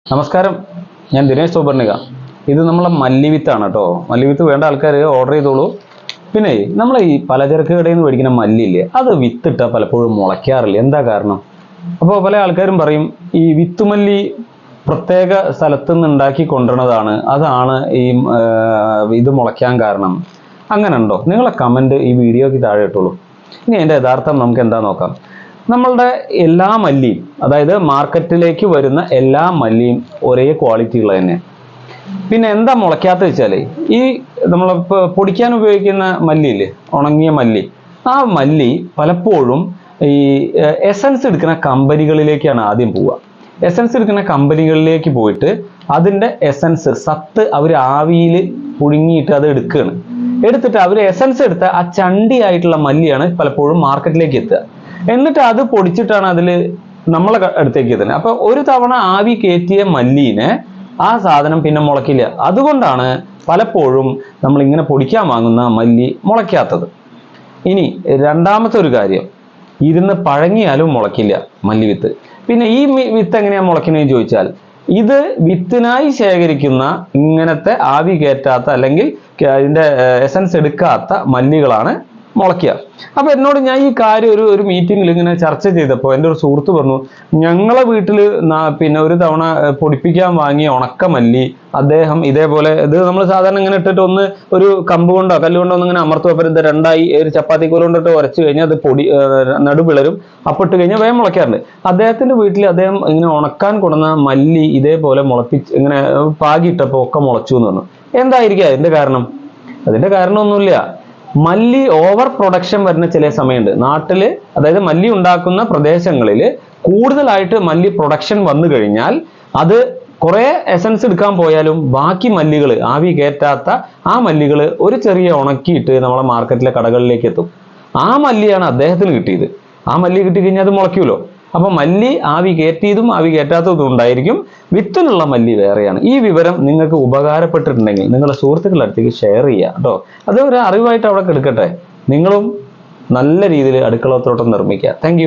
നമസ്കാരം, ഞാൻ ദിനേശ് സൂപർണിക. ഇത് നമ്മളെ മല്ലിവിത്താണ് കേട്ടോ. മല്ലിവിത്ത് വേണ്ട ആൾക്കാർ ഓർഡർ ചെയ്തോളൂ. പിന്നെ നമ്മൾ ഈ പലചരക്ക് കടയിൽ നിന്ന് മേടിക്കുന്ന മല്ലിയില്ലേ, അത് വിത്തിട്ടാൽ പലപ്പോഴും മുളയ്ക്കാറില്ല. എന്താ കാരണം? അപ്പോൾ പല ആൾക്കാരും പറയും ഈ വിത്തുമല്ലി പ്രത്യേക സ്ഥലത്തു നിന്ന് ഉണ്ടാക്കി കൊണ്ടുവരുന്നതാണ്, അതാണ് ഈ ഇത് മുളയ്ക്കാൻ കാരണം. അങ്ങനെ ഉണ്ടോ? നിങ്ങളെ കമൻറ്റ് ഈ വീഡിയോയ്ക്ക് താഴെ ഇട്ടോളൂ. ഇനി അതിൻ്റെ യഥാർത്ഥം നമുക്ക് എന്താ നോക്കാം. നമ്മളുടെ എല്ലാ മല്ലിയും, അതായത് മാർക്കറ്റിലേക്ക് വരുന്ന എല്ലാ മല്ലിയും ഒരേ ക്വാളിറ്റിയുള്ള തന്നെ. പിന്നെ എന്താ മുളയ്ക്കാത്ത വെച്ചാൽ, ഈ നമ്മൾ പൊടിക്കാൻ ഉപയോഗിക്കുന്ന മല്ലിയില്ലേ, ഉണങ്ങിയ മല്ലി, ആ മല്ലി പലപ്പോഴും ഈ എസൻസ് എടുക്കുന്ന കമ്പനികളിലേക്കാണ് ആദ്യം പോവുക. എസൻസ് എടുക്കുന്ന കമ്പനികളിലേക്ക് പോയിട്ട് അതിൻ്റെ എസൻസ് സത്ത് അവർ ആവിയിൽ പുഴുങ്ങിയിട്ട് അത് എടുക്കുകയാണ്. എടുത്തിട്ട് അവർ എസൻസ് എടുത്ത ആ ചണ്ടിയായിട്ടുള്ള മല്ലിയാണ് പലപ്പോഴും മാർക്കറ്റിലേക്ക് എത്തുക. എന്നിട്ട് അത് പൊടിച്ചിട്ടാണ് അതിൽ നമ്മളെ അടുത്തേക്ക് എത്തുന്നത്. അപ്പൊ ഒരു തവണ ആവി കയറ്റിയ മല്ലീനെ ആ സാധനം പിന്നെ മുളയ്ക്കില്ല. അതുകൊണ്ടാണ് പലപ്പോഴും നമ്മൾ ഇങ്ങനെ പൊടിക്കാൻ വാങ്ങുന്ന മല്ലി മുളയ്ക്കാത്തത്. ഇനി രണ്ടാമത്തെ ഒരു കാര്യം, ഇരുന്ന് പഴങ്ങിയാലും മുളയ്ക്കില്ല മല്ലിവിത്ത്. പിന്നെ ഈ വിത്ത് എങ്ങനെയാ മുളയ്ക്കുന്നതെന്ന് ചോദിച്ചാൽ, ഇത് വിത്തിനായി ശേഖരിക്കുന്ന ഇങ്ങനത്തെ ആവി കയറ്റാത്ത അല്ലെങ്കിൽ ഇതിന്റെ എസൻസ് എടുക്കാത്ത മല്ലികളാണ് മുളയ്ക്കുക. അപ്പൊ എന്നോട് ഞാൻ ഈ കാര്യം ഒരു മീറ്റിംഗിൽ ഇങ്ങനെ ചർച്ച ചെയ്തപ്പോൾ എൻ്റെ ഒരു സുഹൃത്ത് പറഞ്ഞു, ഞങ്ങളെ വീട്ടിൽ പിന്നെ ഒരു തവണ പൊടിപ്പിക്കാൻ വാങ്ങിയ ഉണക്കമല്ലി അദ്ദേഹം ഇതേപോലെ, ഇത് നമ്മൾ സാധാരണ ഇങ്ങനെ ഇട്ടിട്ട് ഒന്ന് ഒരു കമ്പ് കൊണ്ടോ കല്ലുകൊണ്ടോ ഒന്ന് ഇങ്ങനെ അമർത്തും. അപ്പം ഇത് രണ്ടായി ഒരു ചപ്പാത്തി കോൽ കൊണ്ടിട്ട് ഉരച്ച് കഴിഞ്ഞാൽ അത് പൊടി നടുവിളരും. അപ്പം ഇട്ട് കഴിഞ്ഞാൽ വേഗം മുളയ്ക്കാറുണ്ട്. അദ്ദേഹത്തിന്റെ വീട്ടിൽ അദ്ദേഹം ഇങ്ങനെ ഉണക്കാൻ കൊടുന്ന മല്ലി ഇതേപോലെ മുളപ്പിച്ച് ഇങ്ങനെ പാകിയിട്ടപ്പോൾ ഒക്കെ മുളച്ചു എന്ന് പറഞ്ഞു. എന്തായിരിക്കും അതിന്റെ കാരണം? അതിന്റെ കാരണമൊന്നുമില്ല. മല്ലി ഓവർ പ്രൊഡക്ഷൻ വരുന്ന ചില സമയമുണ്ട് നാട്ടിൽ. അതായത് മല്ലി ഉണ്ടാക്കുന്ന പ്രദേശങ്ങളിൽ കൂടുതലായിട്ട് മല്ലി പ്രൊഡക്ഷൻ വന്നു കഴിഞ്ഞാൽ അത് കുറെ എസൻസ് എടുക്കാൻ പോയാലും ബാക്കി മല്ലികൾ, ആവി കയറ്റാത്ത ആ മല്ലികൾ ഒരു ചെറിയ ഉണക്കിയിട്ട് നമ്മളെ മാർക്കറ്റിലെ കടകളിലേക്ക് എത്തും. ആ മല്ലിയാണ് അദ്ദേഹത്തിന് കിട്ടിയത്. ആ മല്ലി കിട്ടിക്കഴിഞ്ഞാൽ അത് മുളയ്ക്കുമല്ലോ. അപ്പൊ മല്ലി ആവി കയറ്റിയതും ആവി കയറ്റാത്തതും ഉണ്ടായിരിക്കും. വിത്തിനുള്ള മല്ലി വേറെയാണ്. ഈ വിവരം നിങ്ങൾക്ക് ഉപകാരപ്പെട്ടിട്ടുണ്ടെങ്കിൽ നിങ്ങളുടെ സുഹൃത്തുക്കളുടെ അടുത്തേക്ക് ഷെയർ ചെയ്യുക കേട്ടോ. അത് ഒരു അറിവായിട്ട് അവിടെ എടുക്കട്ടെ. നിങ്ങളും നല്ല രീതിയിൽ അടുക്കളത്തോട്ടം നിർമ്മിക്കുക. താങ്ക്